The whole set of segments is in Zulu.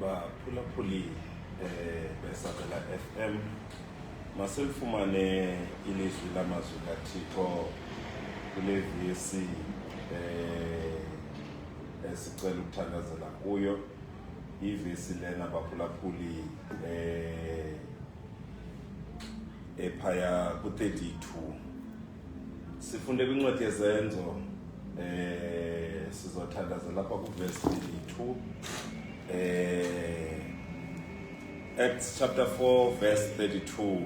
baphulaphuli beSabela FM masilifumane ilizwi lamazwi kaThixo kule vesi esicela ukuthandazela kuyo ivesi lena baphulaphuli ephaya ku-32 sifunde kwincwadi yezenzo sizothandazela lapha kuvesi 32 Acts chapter 4 verse 32.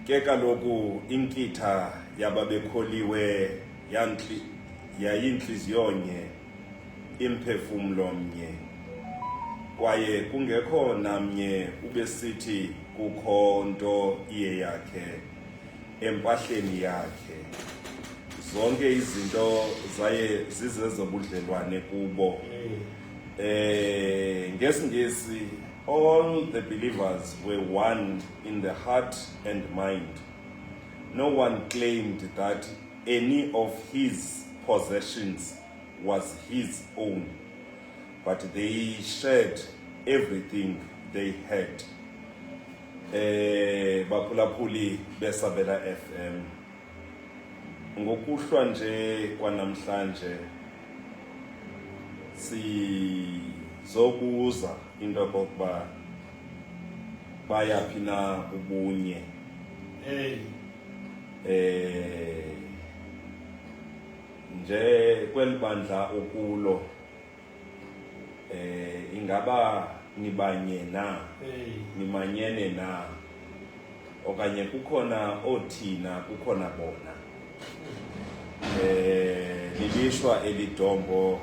Ke kaloku inkitha yababekholiwe yayinhliziyo nye imphefumlo mnye kwaye kungekho namnye ubesithi kukho nto iye yakhe empahleni yakhe zonke izinto zaye zizezobudlelwane kubo. Ngesingesi all the believers were one in the heart and mind. No one claimed that any of his possessions was his own, but they shared everything they had. Baphulaphuli beSabela FM. Ngokuhlwa nje kwanamhlanje sizobuza into yokuba bayaphi na ubunye. Nje kwelibandla ukulo ingaba nibanye na, nimanyene na, okanye kukhona othina kukhona bona. Lilishwa elidombo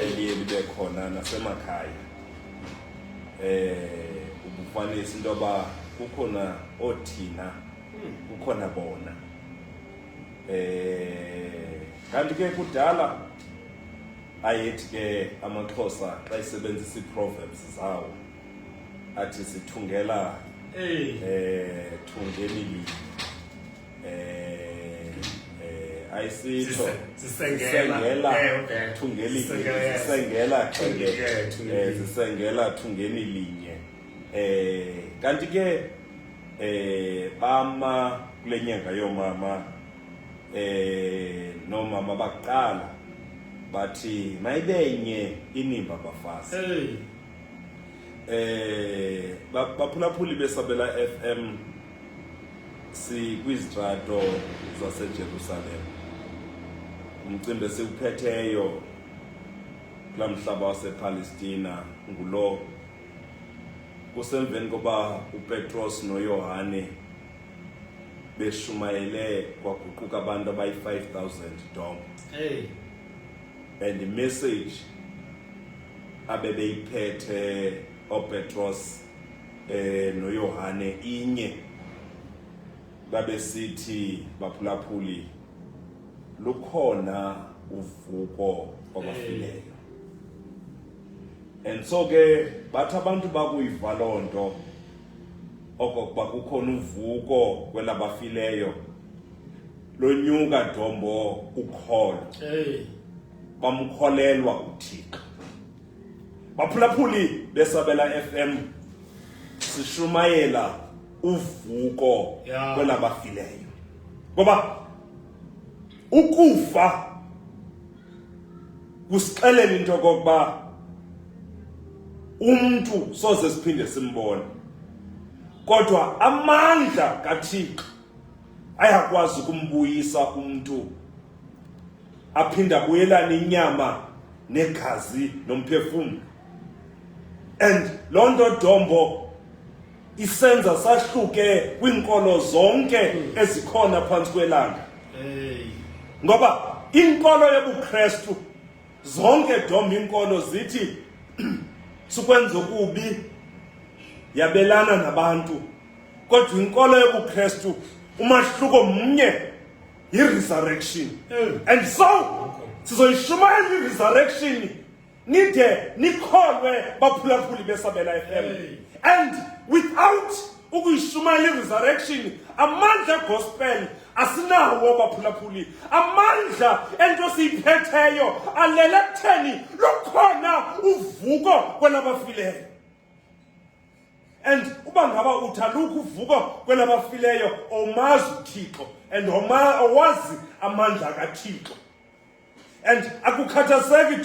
eliye libe khona nasemakhaya. Ubufanele into yoba kukhona othina kukhona bona. Kanti ke kudala ayethi ke amaXhosa xa isebenzisa iproverbs zawo athi sithungela thungeli ayisitsho sisengela thungeli sisengela thungeni linye. Kanti ke bama kule nyanga yomama nomama baqala bathi mayibenye inimba bafazi. Baphulaphuli beSabela FM sikwizitrato zaseJerusalem. Umcimbi esiwuphetheyo kula mhlaba wasePalestina ngulo kusemveni koba uPetros noYohane beshumayele kwaguquka abantu abayi-5,000 dom. And the message abebeyiphethe oPetros noYohane inye babesithi baphulaphuli lukhona uvuko kwabafileyo. And so ke bathi abantu bakuyiva lonto okokuba kukhona uvuko kwelabafileyo lonyuka dombo ukholo. Bamkholelwa uThixo. Baphulaphuli beSabela FM sishumayela uvuko kwelabafileyo. Ngoba ukufa kusixelela into kokuba umuntu soze siphinde simbone. Kodwa amandla kaThixo ayakwazi ukumbuyisa umuntu aphinda buyelana inyama negazi nomphefumulo. And lonto dombo isenza sahluke kwinkolo zonke ezikhona phansi kwelanga. Ngoba inkolo yobuKristu zonke dombo inkolo zithi sukwenza ukubi yabelana nabantu. Kodwa inkolo yobuKristu umahluko mnye i-resurrection. And so sizoyishumayela i-resurrection nide nikholwe baphulaphuli beSabela FM. And without ukuyishumayela i-resurrection amandla gospel asinawo baphulaphuli. Amandla ento siyiphetheyo alele ekutheni lukhona uvuko kwelabafileyo. And uba ngaba uthalukho uvuko kwelabafileyo omazi uThixo and owazi amandla kaThixo. And akukhathazeki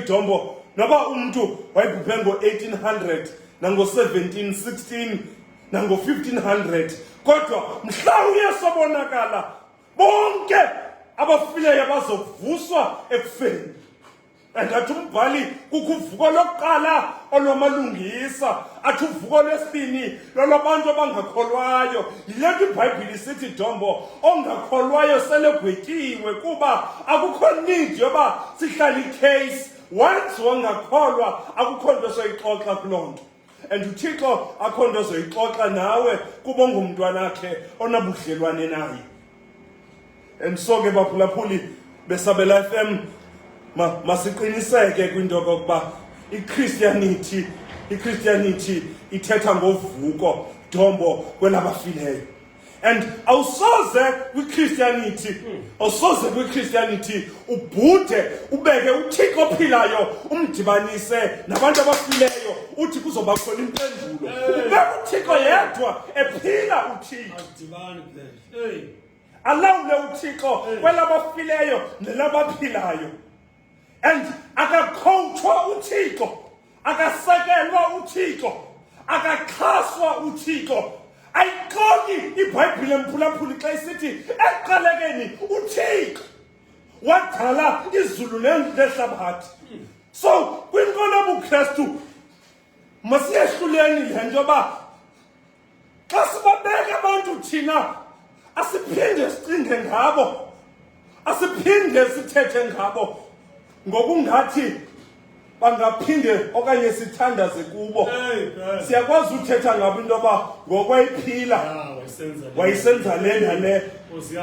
Dombo noba umuntu wayibhubhe ngo-1800 nango-1716 nango-1500 kodwa mhla uYesu abonakala bonke abafileyo bazovuswa ekufeni. And athi umbhali kukho uvuko lokuqala olwamalungisa, athi uvuko lwesibini lolwabantu abangakholwayo. Yileto iBhayibhile isithi Dombo ongakholwayo selegwetyiwe kuba akukho need yoba sihlale icase. Once wangakholwa akukho nto soyixoxa kuloo nto. And uThixo akho nto zoyixoxa nawe kuba ungumntwana wakhe onabudlelwane naye. And so ke baphulaphuli beSabela FM masiqiniseke kwinto yokokuba iChristianity ithetha ngovuko Dombo kwelabafileyo. And awusoze kwiChristianity ubhude ubeke uThixo ophilayo umdibanise nabantu abafileyo uthi kuzoba khona impendulo. Ubeke uThixo yedwa ephila uThixo. Alawule uThixo kwelabafileyo nelabaphilayo. And akakhowuthwa uThixo, akasekelwa uThixo, akaxhaswa uThixo. Ayixoki iBhayibhile mphulaphuli xa isithi ekuqalekeni uThixo wadala izulu nehlabathi. So kwinkolo yobuKristu masiyehluleni le nto yoba xa sibabeka abantu thina asiphinde sicinge ngabo, asiphinde sithethe ngabo ngokungathi bangaphinde okanye sithandaze kubo. Siyakwazi uthetha ngabo into yoba ngokwayiphila wayisenza le nale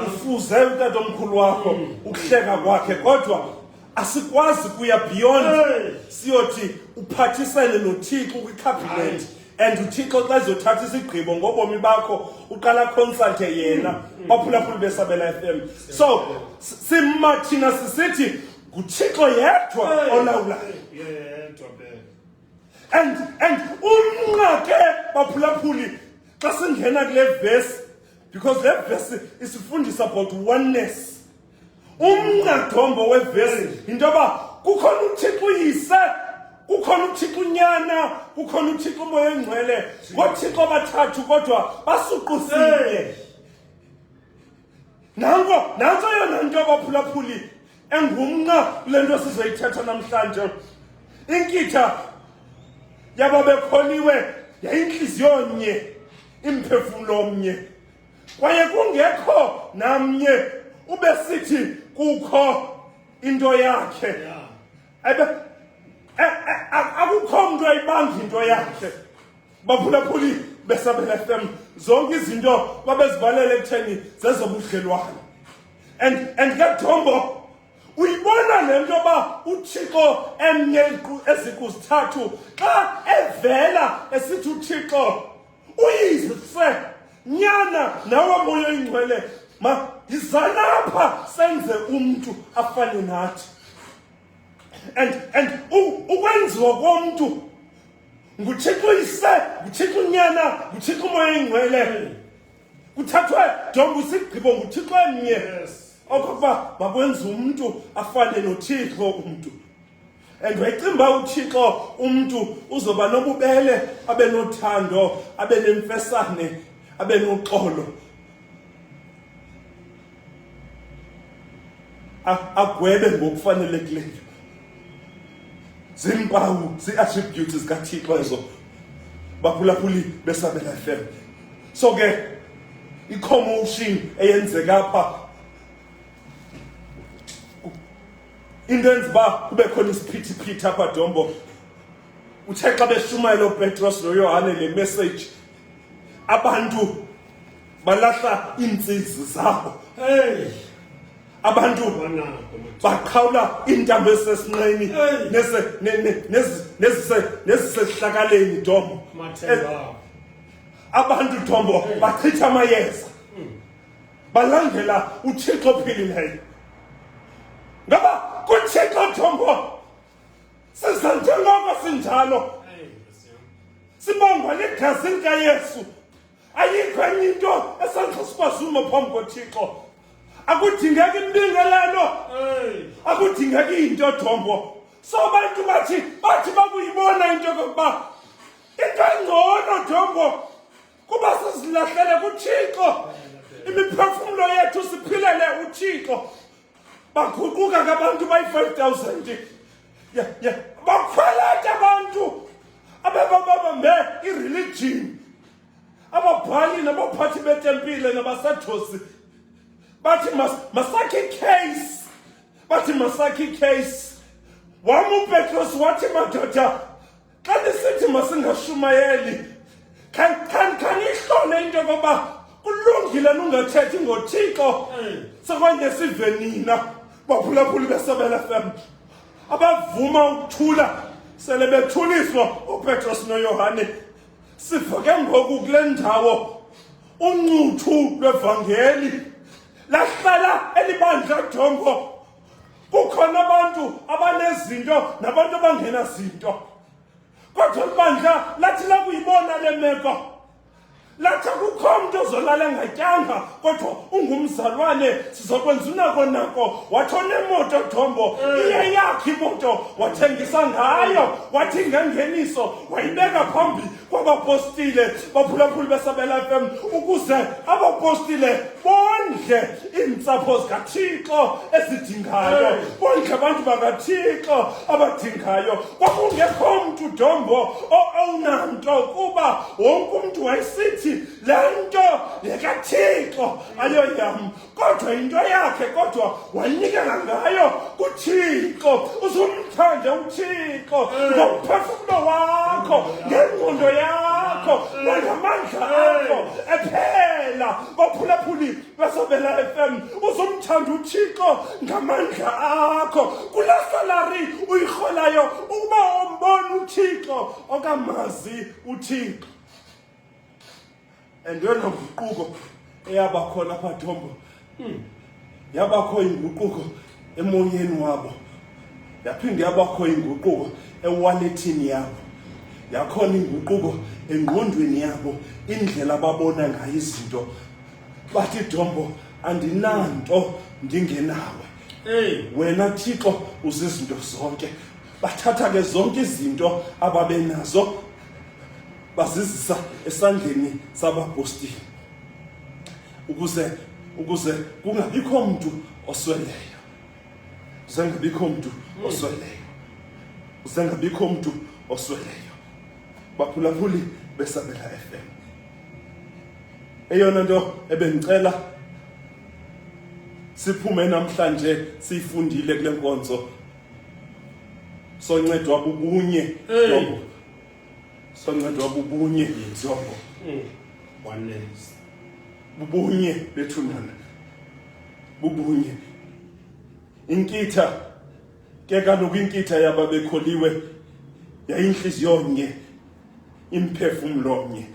ufuze utatomkhulu wakho ukuhleka kwakhe, kodwa asikwazi kuya beyond siyothi uphathisene noThixo kwiCabinet. And uThixo xa ezothatha isigqibo ngobomi bakho uqala consulte yena baphulaphuli beSabela FM. So simathina sisithi uThixo yedwa olawulayo. And unqake baphulaphuli xa singena kule verse, because le verse isifundisa about oneness. Dombo weverse into yoba kukhona uThixo uyise, kukhona uThixo unyana, kukhona uThixo umoya engcwele, ngoThixo bathathu kodwa basuqusile. Nanso yona nto baphulaphuli engumnqa le nto sizoyithetha namhlanje. Inkitha yababekholiwe yayinhliziyo nye, imphefumulo omnye, kwaye kungekho namnye ubesithi kukho into yakhe. Akukho mntu ayibanga into yakhe. Baphulaphuli beSabela FM zonke izinto babezivalela ekutheni zezobudlelwane. And ke Dombo uyibona le nto yoba uThixo emnye ezikuzithathu xa evela esithi uThixo uyise nyana nawe moya ingcwele izalapha senze umuntu afane nathi. And ukwenziwa komuntu nguThixo uyise, nguThixo unyana, nguThixo umoya ingcwele. Kuthathwe Dombo isigqibo nguThixo emnye okokuba makwenze umuntu afane noThixo umuntu. And wayicimba uThixo umuntu uzoba nobubele, abe nothando, abe nemfesane, abe noxolo. Agwebe ngokufanelekileyo. Zimpawu, zi-attributes zikaThixo ezo baphulaphuli beSabela FM. So ke i-commotion eyenzeka apha into enziba kube khona isiphithiphithi apha Dombo. Uthe xa beshumayela uPetros noYohane le message, abantu balahla iintsizi zabo. Abantu baqhawula iintambo esesinqeni nezisesihlakaleni Dombo. Abantu Dombo bachitha amayeza. balandela uThixo ophilileyo. Ngaba kuThixo Thombo siza njengoko sinjalo, sibongwa ligazi likaYesu. Ayikho enye into esandla sikwazuma phambi koThixo. Akudingeki imbingelelo, akudingeki into Thombo. So abantu bathi bakuyibona into yokuba into engcono Thombo kuba sizilahlele kuThixo, imiphefumulo yethu siphilele uThixo. Baguquka ngabantu bayi-5,000. Bakhweleta abantu abababambe i-religion, ababhali nabaphathi betempile nabasethosi. Bathi masakhe case, bathi masakhe case. Wami uPetros wathi madoda, xa nisithi masingashumayeli, khanihlole into yokuba kulungile nungathethi ngoThixo sekwanje sive nina baphulaphuli beSabela FM abavuma ukuthula sele bethuliswa uPetros noYohane. Sivuke ngoku kule ndawo uncuthu lwevangeli lahlala elibandla Thombo. Kukhona abantu abanezinto nabantu abangenazinto, kodwa ibandla lathi lakuyibona le meko lathi akukho umuntu ozolala engatyanga, kodwa ungumzalwane sizokwenza unako nako. Wathi onemoto Thombo, iye yakhe imoto wathengisa ngayo, wathi ngengeniso wayibeka phambi kwabapostile baphulaphuli beSabela FM ukuze abapostile bondle iintsapho zikaThixo ezidingayo, bondle abantu bakaThixo abadingayo. Kwakungekho mntu Thombo owunanto kuba wonke umntu wayesithi le nto yekaThixo ayoyam, kodwa into yakhe, kodwa wayinikela ngayo kuThixo. Uzumthande uThixo ngomphefumulo wakho, ngengqondo yakho, nangamandla akho ephela. Baphulaphuli beSabela FM, uzumthanda uThixo ngamandla akho. Kula salary uyirholayo uba umbona uThixo okamazi uThixo. And yona nguquko eyaba khona apha Thombo. Yabakho inguquko emoyeni wabo, yaphinde yabakho inguquko ewalethini yabo, yakhona inguquko engqondweni yabo, indlela ababona ngayo izinto. Bathi Thombo, andinanto ndingenawe, wena Thixo uzizinto zonke. Bathatha ke zonke izinto ababenazo bazizisa esandleni sabapostile ukuze kungabikho mntu osweleyo, uzengabikho mntu osweleyo, uzengabikho mntu osweleyo. Baphulaphuli beSabela FM, eyona nto ebengicela siphume namhlanje siyifundile kule nkonzo, soncedwa bubunye Thombo, soncedwa bubunye Thombo, oneness, bubunye bethunana, bubunye. Inkitha ke kaloku inkitha yaba bekholiwe yayinhliziyo nye, imphefumulo nye.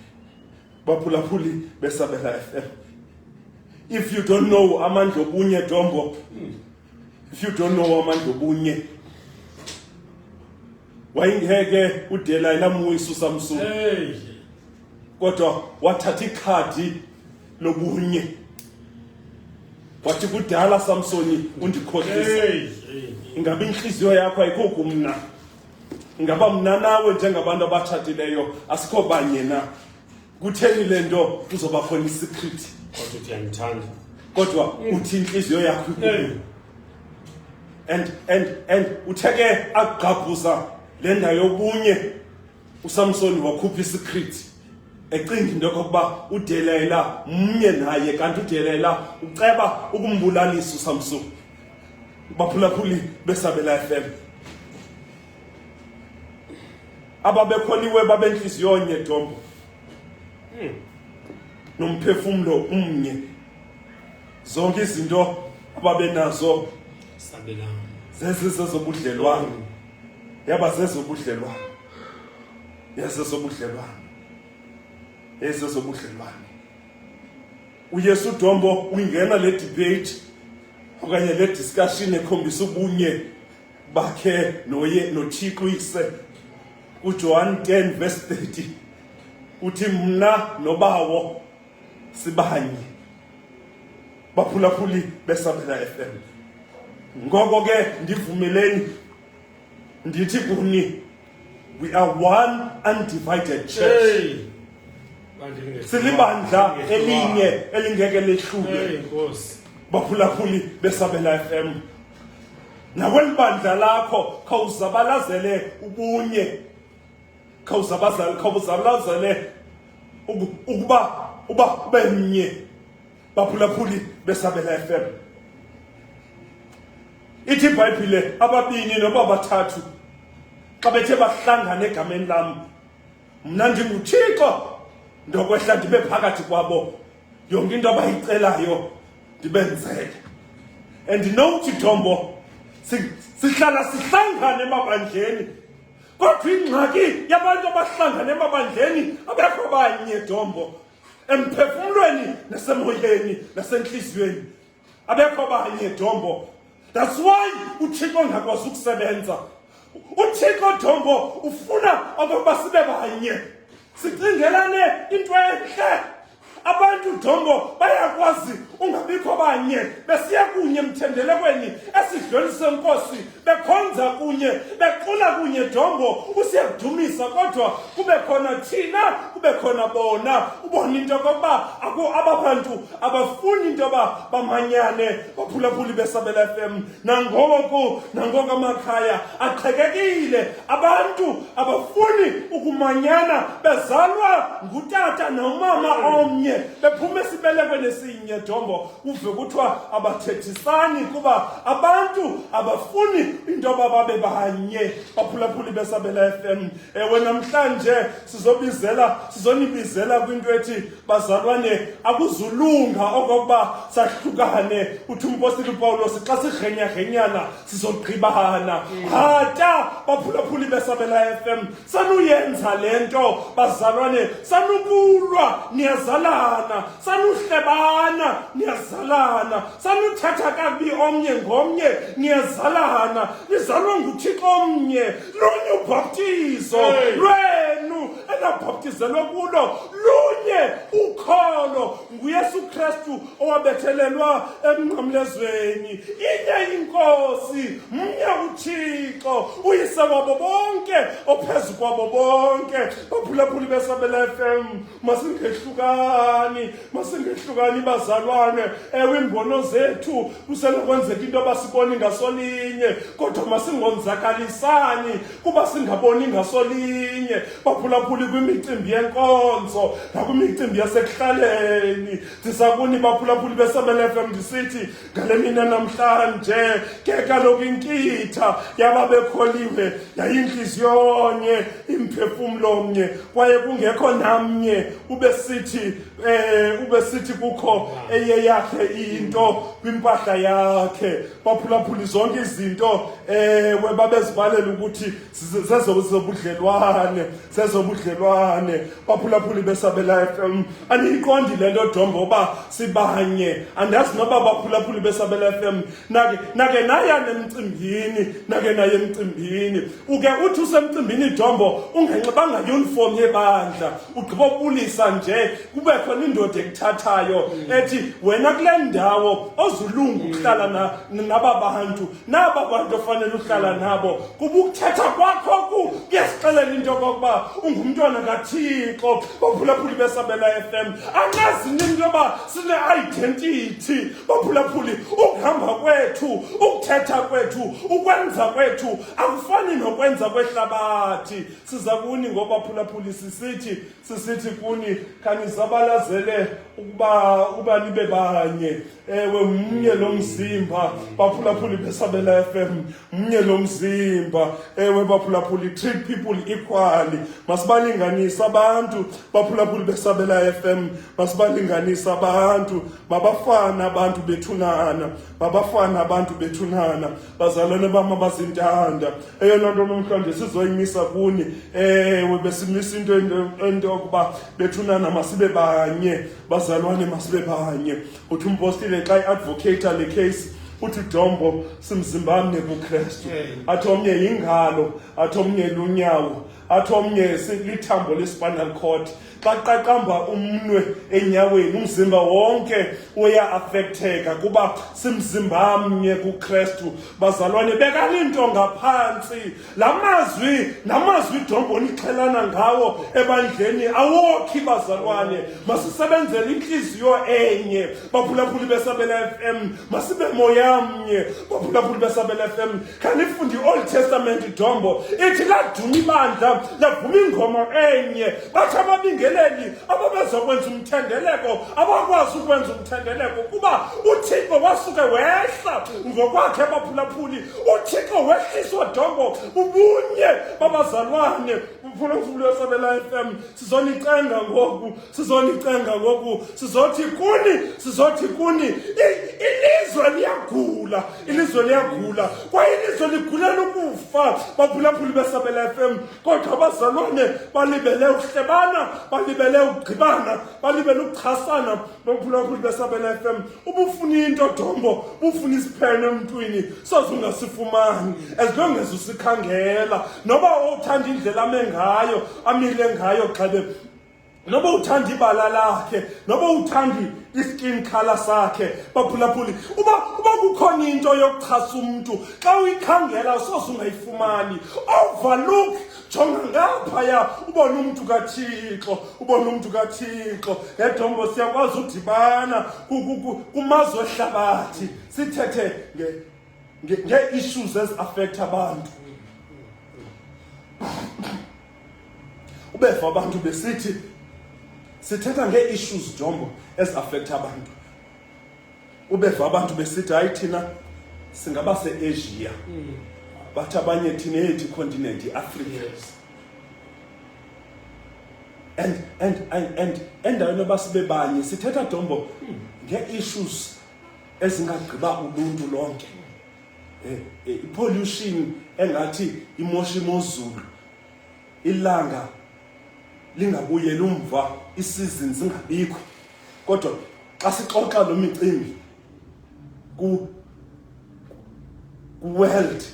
Baphulaphuli beSabela FM, if you don't know amandla obunye Thombo, if you don't know amandla obunye, wayengeke uDelila Moisu Samson, kodwa wathatha ikhadi lobunye wathi kudala Samsoni undikhohlisa. Ingabe inhliziyo yakho ayikho kumna? Ingaba mna nawe njengabantu abatshatileyo asikho banye na? Kutheni le nto kuzoba khona isecret? kodwa uthi uyangithanda, Kodwa uthi inhliziyo yakho ikuphi? And utheke agqabhuza le ndawo yobunye uSamsoni wakhupha isecret, ecinga into yokuba uDelila mnye naye, kanti uDelila uceba ukumbulalisa uSamsoni. Baphulaphuli beSabela FM, ababekholiwe babenhliziyo nye Thombo, nomphefumulo umnye, zonke izinto ababenazo Sabela zezobudlelwano, yaba zezobudlelwano, yezobudlelwano, yezobudlelwano, uYesu Dombo uyingena le debate okanye le discussion ekhombisa ubunye bakhe noThixo uyise. uJohn 10 verse 30 uthi mna nobawo sibanye. Baphulaphuli beSabela FM, ngoko ke ndivumeleni ndithi kuni, we are one undivided church. Silibandla elinye elingeke lehluke. Baphulaphuli beSabela FM, nakwelibandla lakho khawuzabalazele ubunye, khawuzabalazele ukuba ube mnye. Baphulaphuli beSabela FM, ithi iBhayibhile ababini noba bathathu xa bethe bahlangana egameni lam, mna ndinguThixo ndokwehla ndibe phakathi kwabo, yonke into abayicelayo ndibenzele. And nothi Dombo sihlala sihlangane emabandleni, kodwa ingxaki yabantu abahlangane emabandleni abekho banye Dombo, emphefumlweni nasemoyeni nasenhliziyweni abekho banye Dombo. That's why uThixo ongakwazi ukusebenza. uThixo Dombo ufuna ukuba sibe banye, sicingelane into enhle. Abantu Dombo bayakwazi ungabikho banye besiya kunye emthendelekweni esidlweni senkosi, bekhonza kunye, bequla kunye Dombo, usiyadumisa, kodwa kube khona thina, kube khona bona. Ubona into yokuba ababantu abafuni into yoba bamanyane. Baphulaphuli beSabela FM, nangoku amakhaya aqhekekile, abantu abafuni ukumanyana, bezalwa ngutata nomama omnye, bephuma esibelekweni esinye Dombo. Uve kuthiwa abathethisani kuba abantu abafuni into yoba babe banye. Baphulaphuli beSabela FM, ewe namhlanje sizonibizela kwinto ethi bazalwane, akuzulunga okokuba sahlukane. Uthi umpostoli uPawulos xa sigrenyagenyana sizogqibana. Hata baphulaphuli beSabela FM, sanuyenza lento bazalwane, sanukulwa niyazalana, sanuhlebana niyazalana, sanuthatha kabi omnye ngomnye niyazalana, nizalwa nguThixo omnye. Lunye ubhaptizo lwenu elabhaptizelwe kulo, lunye ukholo nguYesu Kristu owabethelelwa emnqamlezweni. Inye inkosi, mnye uThixo, uyise wabo bonke, ophezu kwabo bonke. Baphulaphuli beSabela FM, masingehlukani bazalwane. Ewe imbono zethu kusenokwenzeka into abasiboni ngasolinye, kodwa masingonzakalisani kuba singaboni ngasolinye. Baphulaphuli kwimicimbi yenkonzo nakwimicimbi yasekuhlaleni, ndisakuni baphulaphuli beSabela FM ndisithi ngale mina namhlanje, ke kaloku inkitha yababekholiwe yayinhliziyo nye, imphefumlo omnye, kwaye kungekho namnye ubesithi kukho eye yakhe into kwimpahla yakhe. Baphulaphuli zonke izinto babezibalela ukuthi zezobudlelwane. Baphulaphuli beSabela FM, aniyiqondi le nto Dombo ba sibanye. Andazi noba baphulaphuli beSabela FM nake naya emcimbini, uke uthi usemcimbini Dombo ungenxibanga uniform yebandla, ugqiba ubulisa nje, kube khona indoda ekuthathayo ethi wena kule ndawo ozulunga ukuhlala naba bantu ofanele uhlala nabo, kuba ukuthetha kwakho kuyasixelela into yokokuba ungumntwana kaThixo. Baphulaphuli beSabela FM, anazi into yoba sine-identity. Baphulaphuli, ukuhamba kwethu, ukuthetha kwethu, ukwenza kwethu akufani nokwenza kwehlabathi. Siza kuni ngobaphulaphuli sisithi kuni, khanizabalazele ukuba nibe banye. Ewe mnye lo mzimba. Baphulaphuli beSabela FM, mnye lo mzimba. Ewe baphulaphuli, treat people equally. Masibalinganisa abantu. Baphulaphuli beSabela FM, masibalinganisa abantu. Mabafana abantu bethunana. Mabafana abantu bethunana. Bazalwane bami abazintanda. Eyona nto namhlanje sizoyimisa kuni. Ewe besimisa into yokuba bethunana masibe banye. Bazalwane masibe banye. Uthi umpostile xa i-advocate le case uthi Dombo simzimbamne kuKristu. Athi omnye yingalo, athi omnye lunyawo, athi omnye lithambo le-spinal cord. Xa qaqamba umnwe enyaweni umzimba wonke uya-affecteka kuba simzimbamnye kuKristu. Bazalwane bekalinto ngaphansi. Namazwi Dombo nixhelana ngawo ebandleni awokhi bazalwane. Masisebenzele inhliziyo enye. Baphulaphuli beSabela FM masibe moyamnye. Baphulaphuli beSabela FM khanifunde i-Old Testament Dombo ithi laduma ibandla lavuma ingoma enye. Bathi ababingeleli ababezokwenza umthendeleko abakwazi ukwenza umthendeleko kuba uThixo wasuke wehla ngokwakhe baphulaphuli. uThixo wehliswa Dombo ubunye babazalwane. Baphulaphuli beSabela FM sizonicenga ngoku sizothi kuni ilizwe liyagula kwaye ilizwe ligulela ukufa. Baphulaphuli beSabela FM kodwa abazalwane balibele uhlebana, balibele ugqibana, balibele ukuchasana. Baphulaphuli beSabela FM ubufuna into Dombo, ubufuna isiphene emntwini soze ungasifumani as long as usikhangela. Noba uthanda indlela amile ngayo xebe, noba uthanda ibala lakhe, noba uthanda i-skin color sakhe. Baphulaphuli uba kukhona into yokuchasa umuntu xa uyikhangela soze ungayifumani. Overlook, jonga ngaphaya ubone umuntu kaThixo. Dombo siyakwazi udibana kumazwe ehlabathi sithethe nge-issues ezi-affect abantu. Ubeva abantu besithi sithetha ngee-issues Dombo ezi-affect abantu. Ubeva abantu besithi hayi thina singaba se-Asia. Bathi abanye thina ethi continent i-Africa. And endaweni yoba sibe banye sithetha Dombo ngee-issues ezingagqiba uluntu lonke. I-pollution engathi imosha imozulu, ilanga lingabuyeli umva, isizini zingabikho. Kodwa xa sixoxa lo micimbi ku-World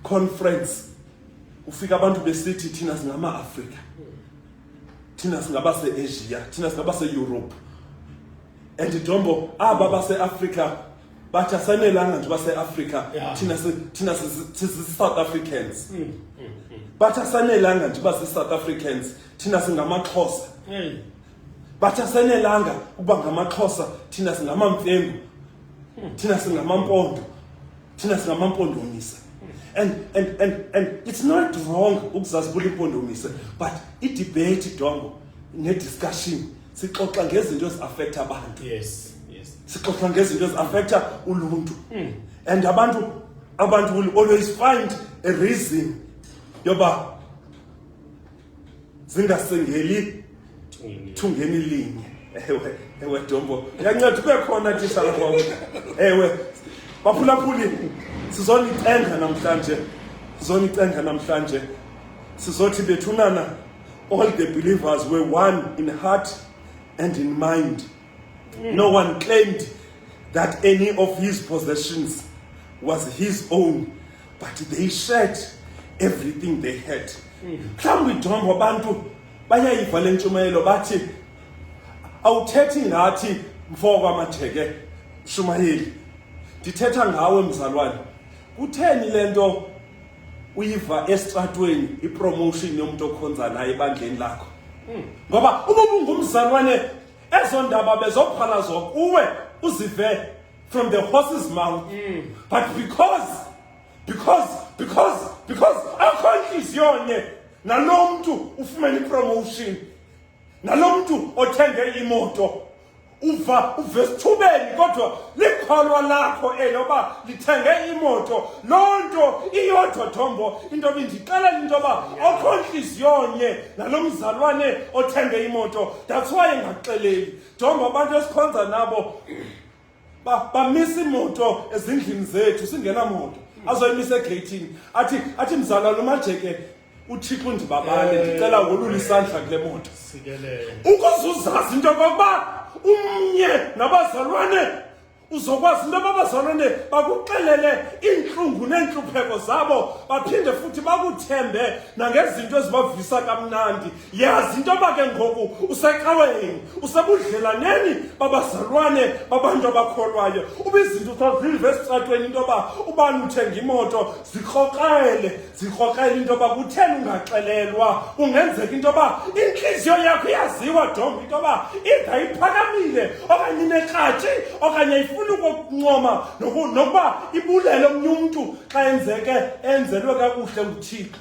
Conference ufika abantu besithi thina singama-Afrika, thina singaba se-Asia, thina singaba se-Europe. And Dombo aba base-Afrika bathi asanelanga nje base-Afrika, thina si-South Africans. Bathi asanelanga nje base-South Africans, thina singamaXhosa. Bathi asanelanga ukuba ngamaXhosa, thina singamamfengu, thina singamampondo, thina singamampondomise. And it's not wrong ukuzazibula impondomise, but i-debate Dombo ne-discussion sixoxa ngezinto ezi-affect abantu. Yes. Sixoxa ngezinto ezi-affecta uluntu. And abantu will always find a reason yoba zingasengeli thungeni linye. Ewe Dombo yanceda kube khona tishala kwam. Ewe baphulaphuli sizonicenga namhlanje sizothi bethunana. All the believers were one in heart and in mind. No one claimed that any of his possessions was his own, but they shared everything they had. Mhlawumbi Dombo abantu bayayiva le ntshumayelo bathi awuthethi ngathi mfo kwamatheke Shumayeli, ndithetha ngawe mzalwane. Kutheni lento uyiva estratweni ipromotion yomuntu okhonza naye ebandleni lakho? Ngoba ubungumzalwane ezo ndaba bezophalazwa kuwe uzive from the horse's mouth. But because akhonhliziyonye nalo mntu ufumene ipromotion, nalo mntu othenge imoto uva uvesithubeni kodwa likholwa lakho eloba lithenge imoto lonto iyodwa Dombo into bindixela into ba okho inhliziyonye nalomzalwane othenge imoto that's why engaxeleli Dombo abantu esikhonza nabo bamisa imoto ezindlini zethu singena moto azoyimisa egate athi mzalwane uMajeke uThixo ndibabale ndicela wolula isandla kule moto ukuzuzazi into kokuba umnye nabazalwane uzokwazi into abazalwane bakuxelele inhlungu nenhlupheko zabo baphinde futhi bakuthembe nangezinto ezibavisa kamnandi yazi into bake ngoku useqaweni usebudlelaneni babazalwane babantu abakholwayo ubizinto sazive esitratweni into ba ubani uthenga imoto zikrokrele into ba kutheni ungaxelelwa kungenzeka into ba inhliziyo yakho iyaziwa Dombo into ba ingayiphakamile okanye inekratshi okanye ifuna ukuncoma nokuba ibulele omnye umuntu xa enzelwe kakuhle nguThixo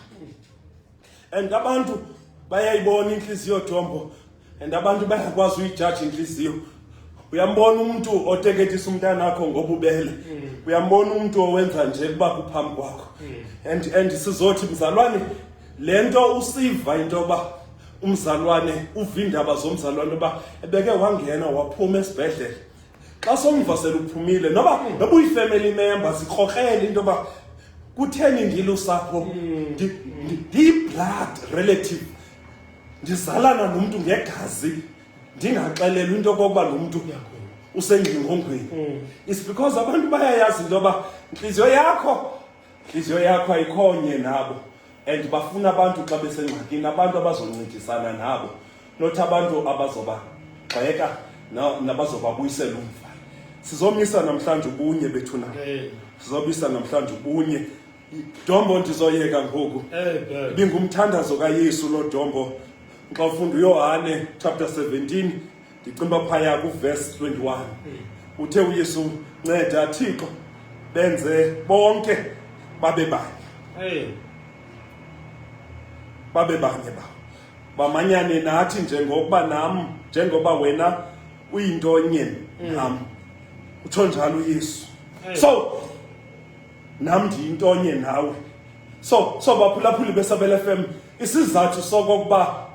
and abantu bayayibona inhliziyo Dombo and abantu bayakwazi uyijudge inhliziyo uyambona umuntu oteketisa umntana wakho ngobubele uyambona umuntu owenza nje kuba kuphambi kwakho and sizothi mzalwane lento usiva into ba umzalwane uvindaba zomzalwane ba ebeke wangena waphuma esibhedlela xa somvasela uphumile noba uyifamily member zikrokrele into ba kutheni ndilo usapho blood relative ndizalana nomuntu ngegazi ndingaxelelwa into kokuba lo muntu usengqingongweni it's because abantu bayayazi into ba inhliziyo yakho ayikhonye nabo and bafuna abantu xa besengxakini abantu abazoncedisana nabo not abantu abazoba gxeka nabazobabuyisela umva sizomisa namhlanje ubunye bethuna sizobisa namhlanje ubunye Dombo ndizoyeka ngoku bingumthandazo kaYesu lo Dombo xa ufunda uYohane chapter 17 ndicimba phaya ku verse 21 uthe uYesu nceda Thixo benze bonke babe banye bamanyane nathi njengoba wena uyintonye nami utsho njalo uYesu so nami ndiyintonye nawe so baphulaphuli beSabela FM isizathu sokuba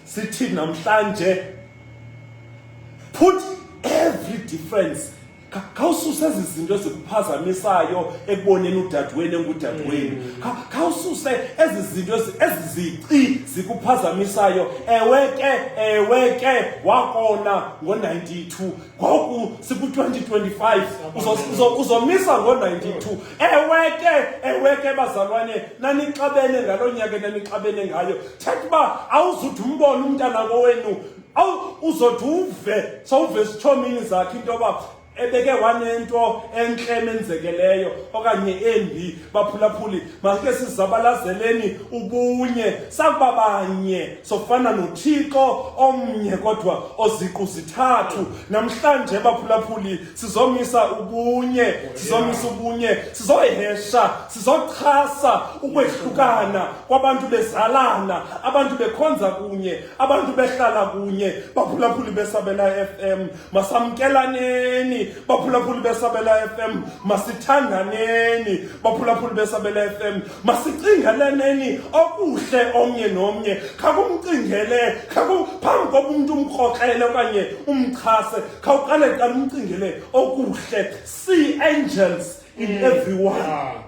sithi namhlanje put every difference khawususe izinto ezikuphazamisayo ekuboneni udadewenu engudadewenu khawususe ezizinto ezizici zikuphazamisayo eweke wakona ngo92 ngoku siku 2025 uzomisa ngo92 eweke bazalwane nanixabene ngalonyaka nanixabene ngayo thatha ba awuzuthi umbone umntana wenu uzothi uve sawuve sithomini zakhe into ba ebeke wanento enhle emenzekeleyo okanye embi baphulaphuli make sizabalazeleni ubunye sakubabanye sofana noThixo omnye kodwa oziqu zithathu namhlanje baphulaphuli sizomisa ubunye sizohesha sizochasa ukwehlukana kwabantu bezalana abantu bekhonza kunye abantu behlala kunye baphulaphuli beSabela FM masamkelaneni baphulaphuli beSabela FM masithandaneni baphulaphuli beSabela FM masicingeleneni okuhle omnye nomnye khakumcingele phambi koba umuntu umkrokrele okanye umchase khawuqale qala umcingele okuhle see angels in everyone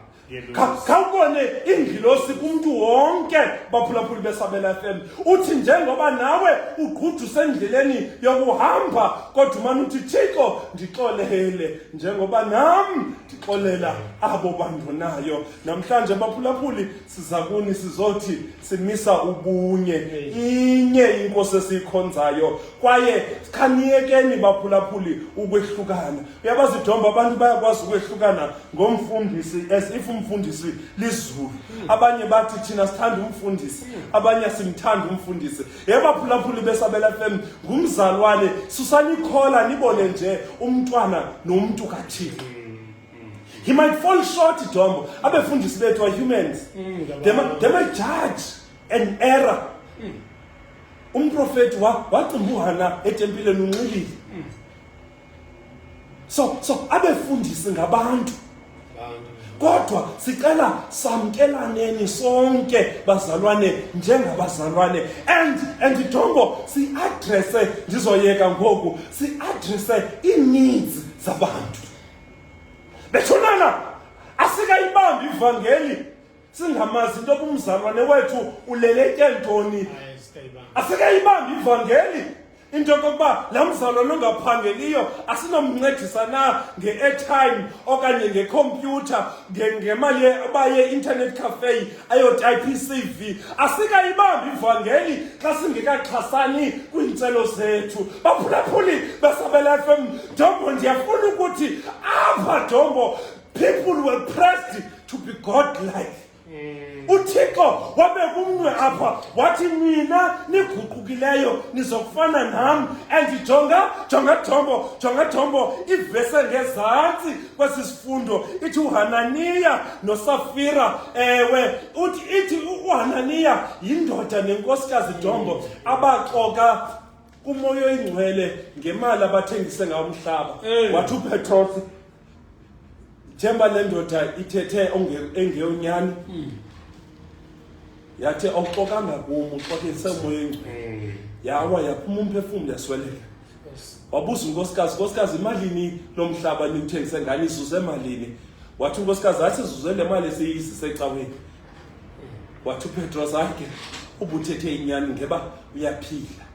khawubone ingilosi kumuntu wonke baphulaphuli beSabela FM uthi njengoba nawe ugquduse endleleni yokuhamba kodwa manje uthi Thixo ndixolele njengoba nami ndixolela abo bantu nayo namhlanje baphulaphuli sizakuni sizothi simisa ubunye inye inkosi esikhonzayo kwaye khaniyekeni baphulaphuli ukwehlukana uyabazi Dombo abantu bayakwazi ukwehlukana ngomfundisi as if umfundisi liZulu abanye bathi thina sithanda umfundisi abanye simthanda umfundisi yebaphulaphuli beSabela FM ngumzalwane susanikhola nibone nje umntwana nomuntu kaThixo he might fall short Dombo abefundisi bethu are humans they may judge an error umprofeti wacimba uHana etempileni unxilile so abefundisi ngabantu kodwa sicela samkelaneni sonke bazalwane njengabazalwane and Dombo si address ndizoyeka ngoku si address i-needs zabantu bethonana asikayibambi ivangeli singamazi into kumzalwane wethu uleleke ntoni asikayibambi ivangeli into yokuba la mzalwane ongaphangeliyo asinomncedisa na nge-airtime okanye ngekhompyutha ngemali ye-internet cafe ayotype i-CV asikayibambi ivangeli xa singekaxhasani kwiintselo zethu baphulaphuli beSabela FM Dombo ndiyafuna ukuthi apha Dombo people were pressed to be godlike uThixo wabeka umnwe apha wathi mina niguqukileyo nizokufana nami and jonga Dombo ivese ngezantsi kwesisifundo ithi uHananiya noSafira ithi uHananiya yindoda nenkosikazi Dombo abaxoka kumoya oyingcwele ngemali abathengise ngayo umhlaba wathi uPetros Jemba le ndoda ithethe engeyonyani yathi awuxokanga kumo uxokise moyeni yawa yaphuma umphefumlo yasweleka wabuza unkosikazi imalini lomhlaba nithengise ngani izuze emalini wathi unkosikazi athi izuze le mali esiyisecaweni wathi uPetros akhe ubuthethe inyani ngeba uyaphila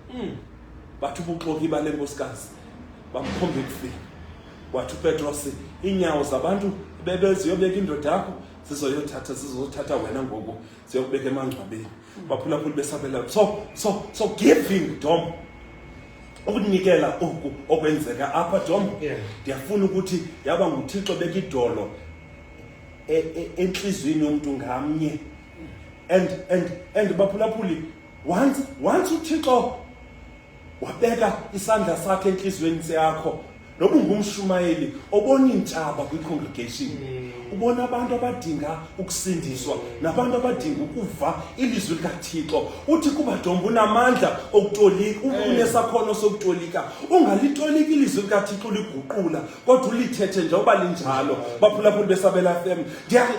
bathi ubuxoki bale nkosikazi bamkhomba ekufeni wathi uPetros inyawo zabantu bebeziyobeka indoda yakho sizothatha wena ngoku siyokubeka emangcwabeni baphulaphuli beSabela so giving Dombo ukunikela oku okwenzeka apha Dombo ndiyafuna ukuthi yaba nguThixo beka idolo enhlizweni yomuntu ngamnye and baphulaphuli once uThixo wabeka isandla sakhe enhlizweni yakho noba ungumshumayeli obona intshaba kwi-congregation ubona abantu abadinga ukusindiswa nabantu abadinga ukuva ilizwi likaThixo uthi kuba Dombo unamandla okutolika unesakhono sokutolika ungalitolika ilizwi likaThixo liguqula kodwa ulithethe njengoba linjalo baphulaphuli beSabela FM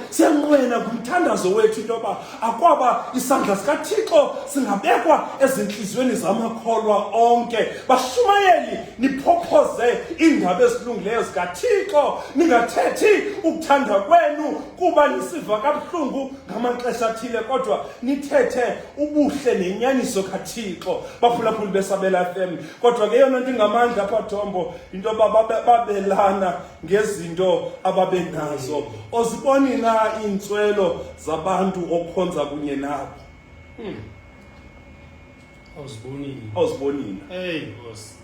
siyanqwena kumthandazo wethu into yoba akwaba isandla sikaThixo singabekwa ezinhlizweni zamakholwa onke bashumayeli niphophoze indaba esilungileyo zikaThixo ningathethi ukuthanda kwenu kuba nisiva kabuhlungu ngamaxesha athile kodwa nithethe ubuhle nenyaniso kaThixo baphulaphuli beSabela FM kodwa ke yona nto ingamandla apha Dombo into babelana ngezinto ababenazo oziboni na intswelo zabantu okhonza kunye nabo awuzibonile hey boss